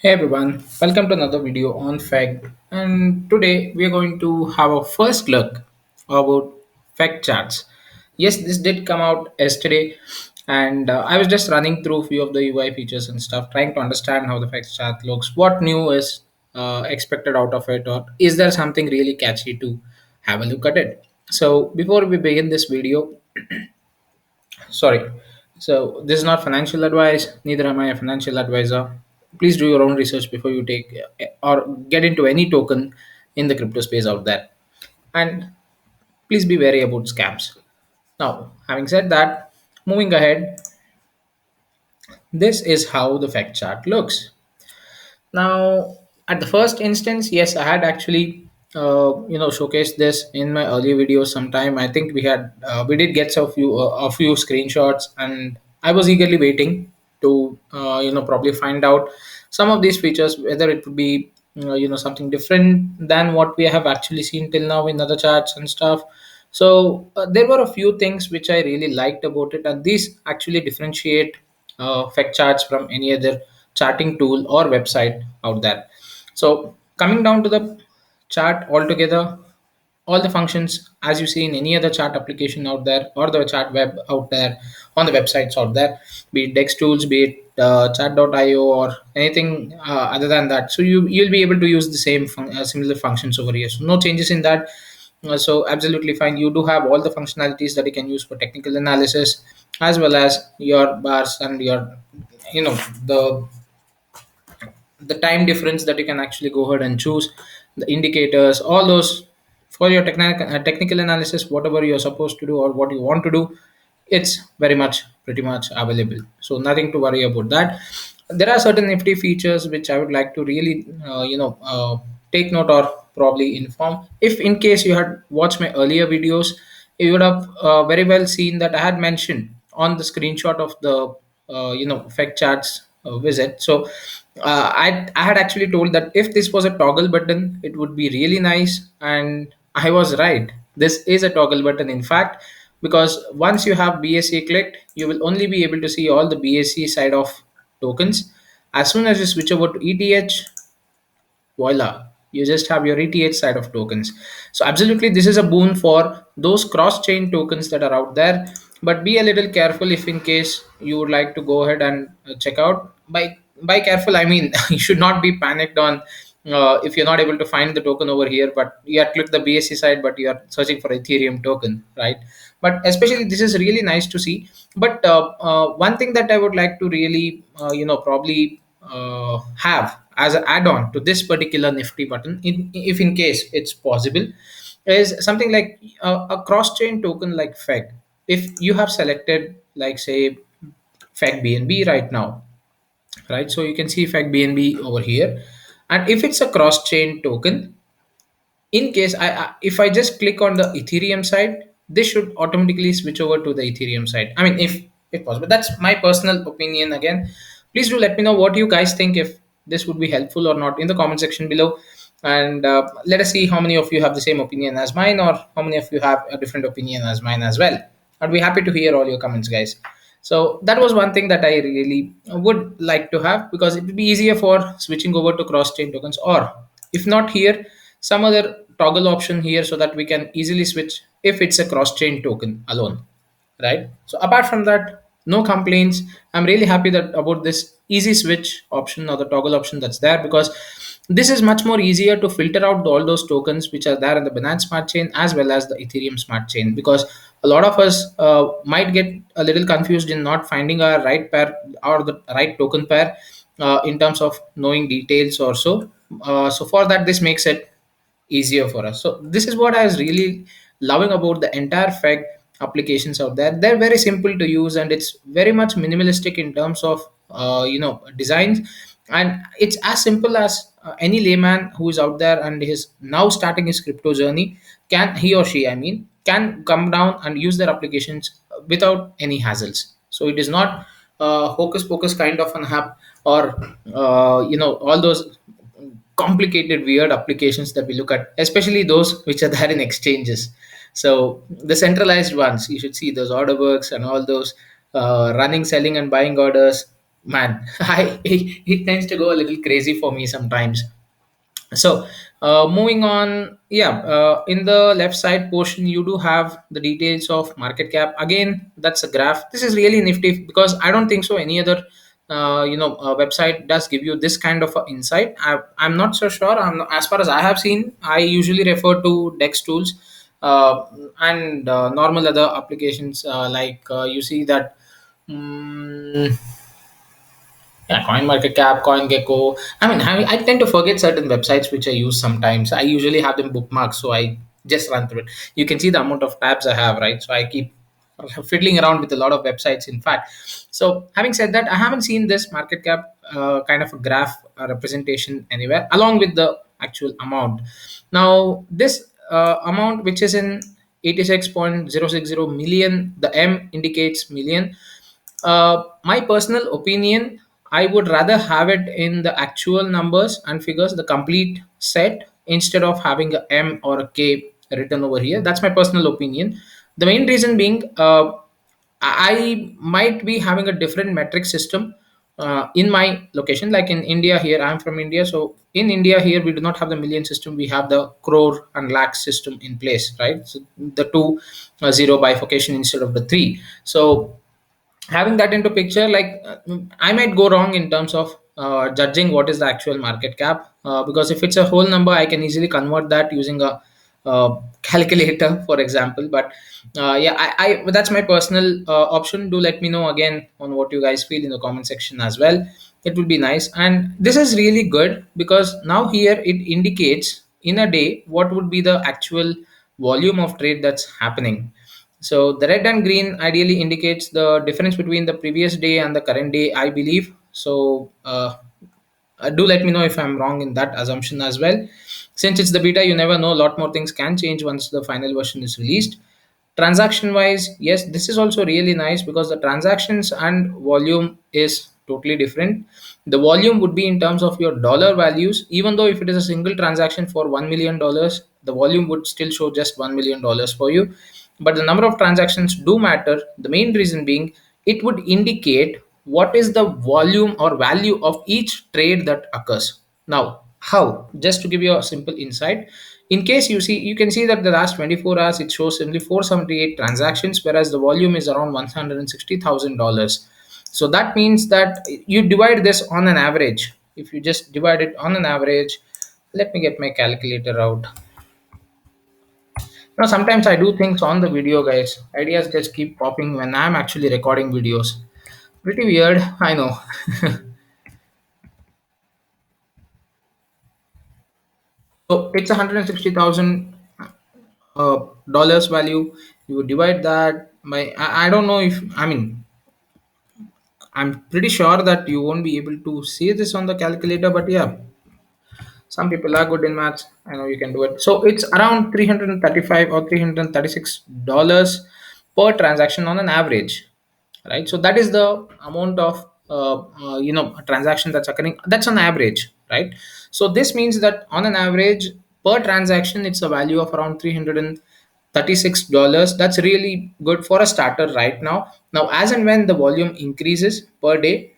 Hey everyone, welcome to another video on Feg. And today we are going to have a first look about Feg Charts. Yes, this did come out yesterday, and I was just running through a few of the UI features and stuff, trying to understand how the Feg Chart looks, what new is expected out of it, or is there something really catchy to have a look at it. So before we begin this video, sorry, so this is not financial advice, neither am I a financial advisor. Please do your own research before you take or get into any token in the crypto space out there, and please be wary about scams. Now, having said that, moving ahead, this is how the fact chart looks. Now, at the first instance, yes, I had actually, showcased this in my earlier videos. Sometime I think we did get a few screenshots, and I was eagerly waiting to, probably find out some of these features, whether it would be, something different than what we have actually seen till now in other charts and stuff. So there were a few things which I really liked about it, and these actually differentiate Feg Charts from any other charting tool or website out there. So coming down to the chart altogether, all the functions as you see in any other chart application out there or the chart web out there on the websites out there, be it Dex tools, be it chat.io or anything other than that. So you'll be able to use the similar functions over here. So no changes in that. So absolutely fine. You do have all the functionalities that you can use for technical analysis, as well as your bars and your, you know, the the time difference that you can actually go ahead and choose, the indicators, all those for your technical analysis, whatever you're supposed to do or what you want to do, it's very much pretty much available. So nothing to worry about that. There are certain nifty features which I would like to really take note or probably inform. If in case you had watched my earlier videos, you would have very well seen that I had mentioned on the screenshot of the Feg Charts visit. So I had actually told that if this was a toggle button, it would be really nice, and I was right. This is a toggle button, in fact, because once you have BSC clicked, you will only be able to see all the BSC side of tokens. As soon as you switch over to ETH, voila, you just have your ETH side of tokens. So absolutely, this is a boon for those cross-chain tokens that are out there. But be a little careful if in case you would like to go ahead and check out. By careful, I mean you should not be panicked on if you're not able to find the token over here, but you have clicked the BSC side, but you are searching for Ethereum token, right? But especially this is really nice to see. But one thing that I would like to really, probably have as an add-on to this particular nifty button, if in case it's possible, is something like a cross-chain token like Feg. If you have selected, like say, Feg BNB right now, right? So you can see Feg BNB over here, and if it's a cross-chain token, in case if I just click on the Ethereum side, this should automatically switch over to the Ethereum side. I mean, if possible, that's my personal opinion. Again, please do let me know what you guys think, if this would be helpful or not, in the comment section below. And let us see how many of you have the same opinion as mine, or how many of you have a different opinion as mine as well. I'd be happy to hear all your comments, guys. So that was one thing that I really would like to have, because it would be easier for switching over to cross chain tokens, or if not here, some other toggle option here, so that we can easily switch if it's a cross chain token alone, right? So apart from that, no complaints. I'm really happy that about this easy switch option or the toggle option that's there, because this is much more easier to filter out all those tokens which are there in the Binance Smart Chain as well as the Ethereum Smart Chain, because a lot of us might get a little confused in not finding our right pair or the right token pair in terms of knowing details or so. So for that, this makes it easier for us. So this is what I was really loving about the entire Feg applications out there. They're very simple to use, and it's very much minimalistic in terms of designs, and it's as simple as any layman who is out there and is now starting his crypto journey, can he or she, I mean, can come down and use their applications without any hassles. So it is not hocus pocus kind of an app, or all those complicated weird applications that we look at, especially those which are there in exchanges. So the centralized ones, you should see those order books and all those running, selling and buying orders. Man, it tends to go a little crazy for me sometimes. So moving on, yeah, in the left side portion you do have the details of market cap. Again, that's a graph. This is really nifty because I don't think so any other website does give you this kind of a insight. I'm not so sure. As far as I have seen, I usually refer to dex tools and normal other applications, you see that. mm yeah, coin market cap, coin gecko. I tend to forget certain websites which I use sometimes. I usually have them bookmarked, so I just run through it. You can see the amount of tabs I have, right? So I keep fiddling around with a lot of websites, in fact. So having said that, I haven't seen this market cap kind of a graph representation anywhere along with the actual amount. Now this amount, which is in 86.060 million, the M indicates million. My personal opinion, I would rather have it in the actual numbers and figures, the complete set, instead of having a M or a K written over here. That's my personal opinion. The main reason being, I might be having a different metric system in my location. Like in India, here I'm from India, so in India here we do not have the million system. We have the crore and lakh system in place, right? So the two zero bifurcation instead of the three. So having that into picture, I might go wrong in terms of judging what is the actual market cap, because if it's a whole number I can easily convert that using a calculator, for example. But yeah, that's my personal option. Do let me know again on what you guys feel in the comment section as well. It would be nice. And this is really good because now here it indicates in a day what would be the actual volume of trade that's happening. So the red and green ideally indicates the difference between the previous day and the current day, I believe. So do let me know if I'm wrong in that assumption as well. Since it's the beta, you never know. A lot more things can change once the final version is released. Transaction wise, yes, this is also really nice because the transactions and volume is totally different. The volume would be in terms of your dollar values. Even though if it is a single transaction for $1 million, the volume would still show just $1 million for you. But the number of transactions do matter. The main reason being it would indicate what is the volume or value of each trade that occurs. Now, how? Just to give you a simple insight, in case you can see that the last 24 hours it shows only 478 transactions, whereas the volume is around $160,000. So that means that you divide this on an average. If you just divide it on an average, let me get my calculator out. Now, sometimes I do things on the video, guys. Ideas just keep popping when I'm actually recording videos. Pretty weird, I know. So it's 160,000 dollars value. You divide that by, I don't know if, I'm pretty sure that you won't be able to see this on the calculator, but yeah, some people are good in maths. I know you can do it. So it's around 335 or $336 per transaction on an average, right? So that is the amount of a transaction that's occurring. That's on average, right? So this means that on an average per transaction, it's a value of around $336. That's really good for a starter right now. Now, as and when the volume increases per day,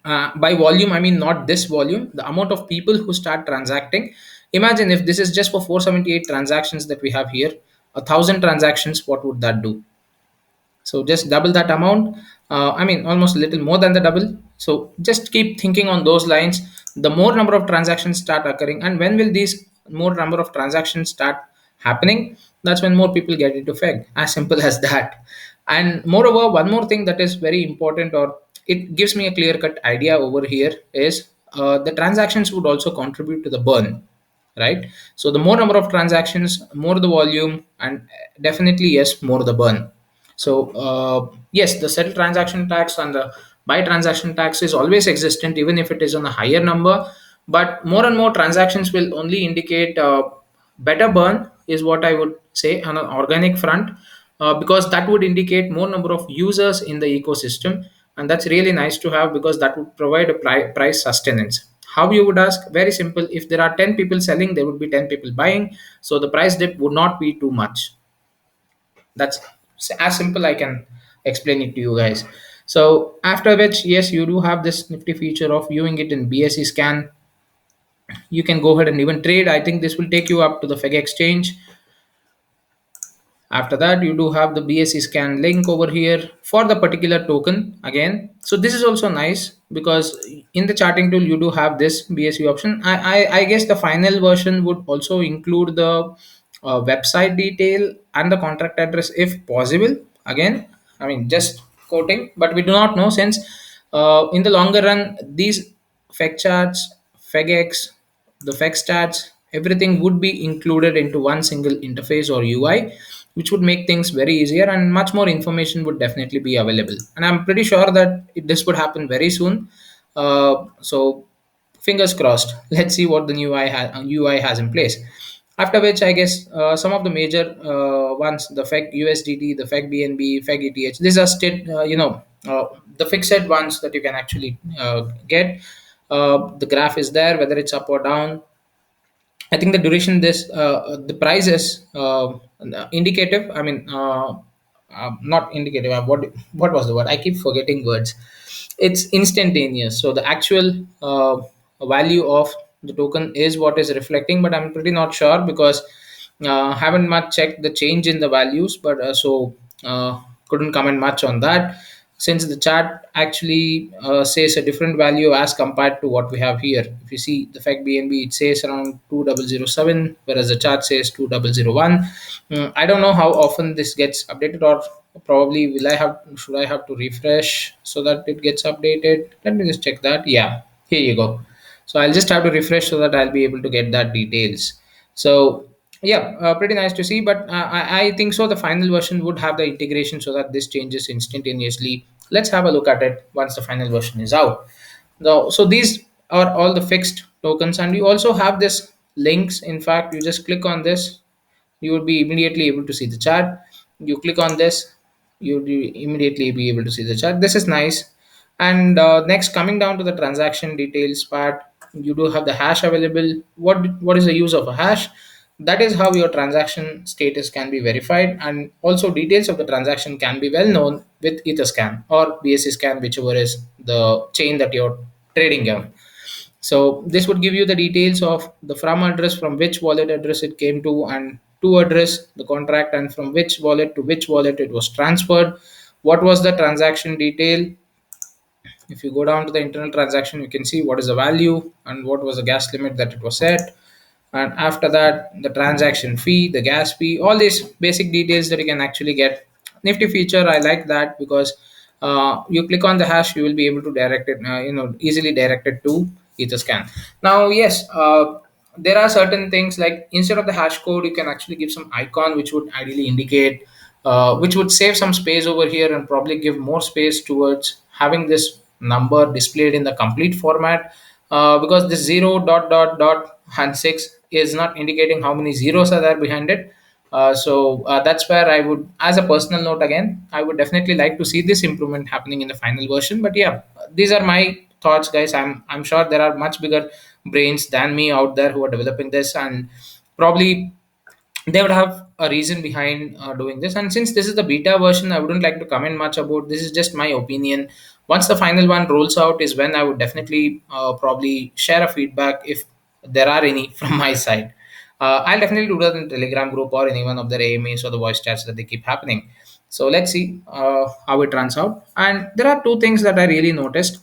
by volume I mean not this volume, the amount of people who start transacting. Imagine if this is just for 478 transactions that we have here, 1,000 transactions, what would that do? So just double that amount. Almost a little more than the double. So just keep thinking on those lines. The more number of transactions start occurring, and when will these more number of transactions start happening? That's when more people get into Feg, as simple as that. And moreover, one more thing that is very important, or it gives me a clear cut idea over here, is the transactions would also contribute to the burn, right? So the more number of transactions, more the volume, and definitely yes, more the burn. So yes, the settle transaction tax and the buy transaction tax is always existent, even if it is on a higher number. But more and more transactions will only indicate better burn, is what I would say on an organic front, because that would indicate more number of users in the ecosystem, and that's really nice to have because that would provide a price sustenance. How you would ask? Very simple. If there are 10 people selling, there would be 10 people buying, so the price dip would not be too much. That's as simple I can explain it to you guys. So after which, yes, you do have this nifty feature of viewing it in BSE scan. You can go ahead and even trade. I think this will take you up to the Feg exchange. After that, you do have the BSC scan link over here for the particular token again. So this is also nice because in the charting tool, you do have this BSC option. I guess the final version would also include the website detail and the contract address if possible. Again, I mean, just quoting, but we do not know since in the longer run, these Feg charts, FegX, the Feg stats, everything would be included into one single interface or UI, which would make things very easier and much more information would definitely be available. And I'm pretty sure that this would happen very soon. So fingers crossed. Let's see what the new UI has in place. After which, I guess some of the major ones, the Feg USDT, the Feg BNB, Feg ETH, these are state, the fixed ones that you can actually get. The graph is there, whether it's up or down. I think the duration, this the price is indicative. I mean, not indicative. What was the word? I keep forgetting words. It's instantaneous. So the actual value of the token is what is reflecting, but I'm pretty not sure because haven't much checked the change in the values, but couldn't comment much on that since the chart actually says a different value as compared to what we have here. If you see the fact BNB, it says around 2007, whereas the chart says 2001. I don't know how often this gets updated, or probably will I have should I have to refresh so that it gets updated? Let me just check that. Yeah, here you go. So I'll just have to refresh so that I'll be able to get that details. So yeah, pretty nice to see, but I think so the final version would have the integration so that this changes instantaneously. Let's have a look at it once the final version is out. Now, so these are all the fixed tokens, and you also have this links. In fact, you just click on this, you would be immediately able to see the chart. You click on this, you would immediately be able to see the chart. This is nice. And next, coming down to the transaction details part, you do have the hash available. What is the use of a hash? That is how your transaction status can be verified, and also details of the transaction can be well known with Etherscan or BSC scan, whichever is the chain that you're trading on. So this would give you the details of the from address, from which wallet address it came to, and to address the contract, and from which wallet to which wallet it was transferred. What was the transaction detail? If you go down to the internal transaction, you can see what is the value and what was the gas limit that it was set. And after that, the transaction fee, the gas fee, all these basic details that you can actually get. Nifty feature, I like that because you click on the hash, you will be able to direct it, easily direct it to Etherscan. Now, yes, there are certain things like instead of the hash code, you can actually give some icon which would ideally indicate, which would save some space over here and probably give more space towards having this number displayed in the complete format, because this 0 dot dot dot and 6 is not indicating how many zeros are there behind it. So that's where I would, as a personal note, again, I would definitely like to see this improvement happening in the final version. But yeah, these are my thoughts, guys. I'm sure there are much bigger brains than me out there who are developing this, and probably they would have a reason behind doing this. And since this is the beta version, I wouldn't like to comment much about this. Is just my opinion. Once the final one rolls out is when I would definitely probably share a feedback if there are any from my side. I'll definitely do that in Telegram group or any one of their AMAs or the voice chats that they keep happening. So let's see how it turns out. And there are two things that I really noticed.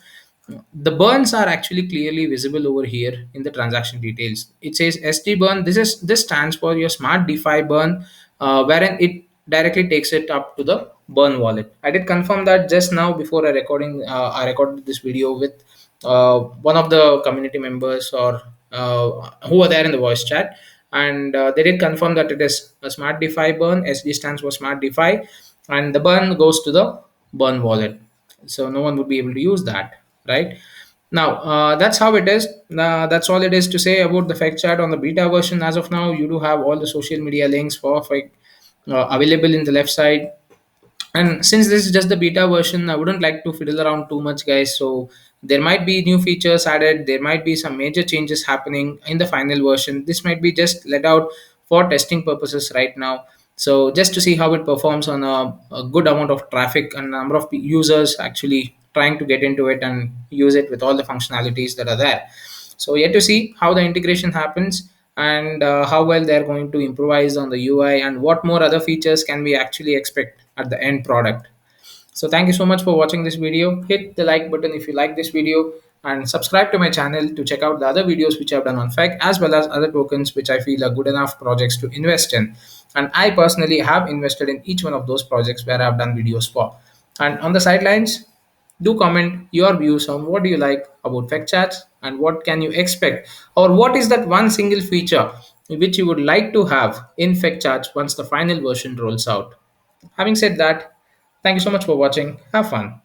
The burns are actually clearly visible over here in the transaction details. It says SD burn. This stands for your smart DeFi burn, wherein it directly takes it up to the burn wallet. I did confirm that just now before I recorded this video with one of the community members or who were there in the voice chat, and they did confirm that it is a smart DeFi burn. SD stands for smart DeFi, and the burn goes to the burn wallet, so no one would be able to use that, right? Now, that's how it is. That's all it is to say about the fact chart on the beta version. As of now, you do have all the social media links for fact available in the left side. And since this is just the beta version, I wouldn't like to fiddle around too much, guys. So there might be new features added, there might be some major changes happening in the final version. This might be just let out for testing purposes right now. So just to see how it performs on a good amount of traffic and number of users actually trying to get into it and use it with all the functionalities that are there. So yet to see how the integration happens, and how well they're going to improvise on the UI, and what more other features can we actually expect at the end product. So thank you so much for watching this video. Hit the like button if you like this video, and subscribe to my channel to check out the other videos which I've done on FEC, as well as other tokens which I feel are good enough projects to invest in. And I personally have invested in each one of those projects where I've done videos for. And on the sidelines, do comment your views on what do you like about FEC chats, and what can you expect, or what is that one single feature which you would like to have in FEC chats once the final version rolls out. Having said that, thank you so much for watching. Have fun.